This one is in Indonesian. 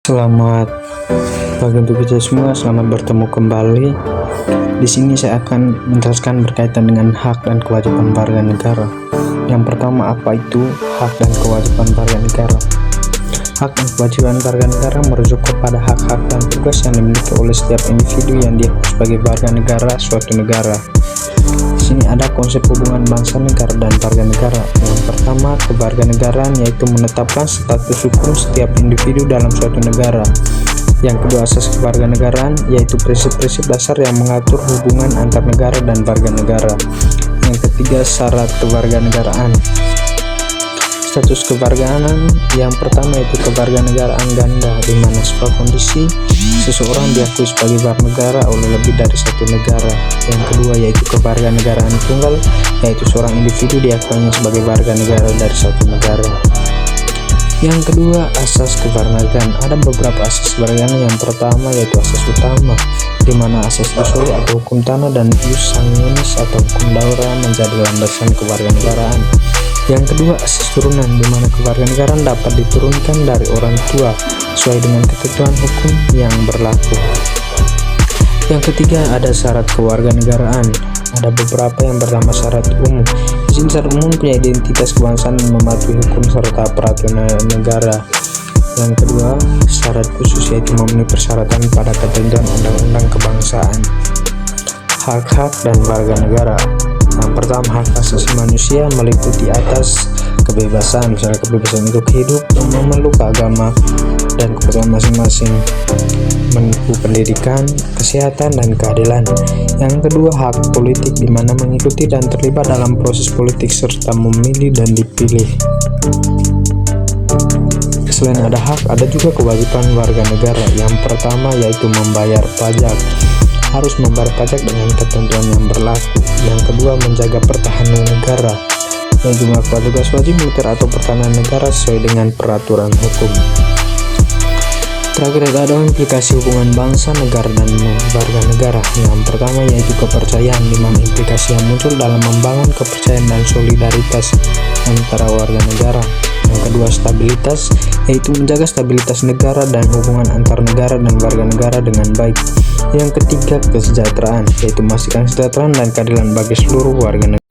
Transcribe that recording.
Selamat pagi untuk kita semua. Selamat bertemu kembali. Di sini saya akan menjelaskan berkaitan dengan hak dan kewajiban warga negara. Yang pertama, apa itu hak dan kewajiban warga negara? Hak dan kewajiban warga negara merujuk kepada hak-hak dan tugas yang dimiliki oleh setiap individu yang diakui sebagai warga negara suatu negara. Di sini ada konsep hubungan bangsa, negara, dan warga negara. Yang pertama, kewarganegaraan, yaitu menetapkan status hukum setiap individu dalam suatu negara. Yang kedua, asas kewarganegaraan, yaitu prinsip-prinsip dasar yang mengatur hubungan antar negara dan warga negara. Yang ketiga, syarat kewarganegaraan. Status kewarganegaraan yang pertama yaitu kewarganegaraan ganda, di mana sebuah kondisi seseorang diakui sebagai warga negara oleh lebih dari satu negara. Yang kedua yaitu kewarganegaraan tunggal, yaitu seorang individu diakuinya sebagai warga negara dari satu negara. Yang kedua, asas kewarganegaraan. Ada beberapa asas kewarganegaraan. Yang pertama yaitu asas utama, di mana asas usul atau hukum tanah dan ius sanguinis atau hukum daura menjadi landasan kewarganegaraan. Yang kedua, asas turunan, di mana kewarganegaraan dapat diturunkan dari orang tua sesuai dengan ketentuan hukum yang berlaku. Yang ketiga, ada syarat kewarganegaraan. Ada beberapa. Yang pertama, syarat umum. Di sini syarat umum punya identitas kebangsaan dan mematuhi hukum serta peraturan negara. Yang kedua, syarat khusus, yaitu memenuhi persyaratan pada ketentuan undang-undang kebangsaan. Hak-hak dan warga negara. Yang pertama, hak asasi manusia meliputi atas kebebasan, misalnya kebebasan untuk hidup, memeluk agama dan kepercayaan masing-masing, menempuh pendidikan, kesehatan, dan keadilan. Yang kedua, hak politik, di mana mengikuti dan terlibat dalam proses politik serta memilih dan dipilih. Selain ada hak, ada juga kewajiban warga negara. Yang pertama yaitu membayar pajak. Harus membayar pajak dengan ketentuan yang berlaku. Yang kedua, menjaga pertahanan negara. Yang juga tugas wajib militer atau pertahanan negara sesuai dengan peraturan hukum. Terakhir ada implikasi hubungan bangsa, negara, dan warga negara. Yang pertama yaitu kepercayaan, di mana implikasi yang muncul dalam membangun kepercayaan dan solidaritas antara warga negara. Yang kedua, stabilitas, yaitu menjaga stabilitas negara dan hubungan antar negara dan warga negara dengan baik. Yang ketiga, kesejahteraan, yaitu memastikan kesejahteraan dan keadilan bagi seluruh warga negara.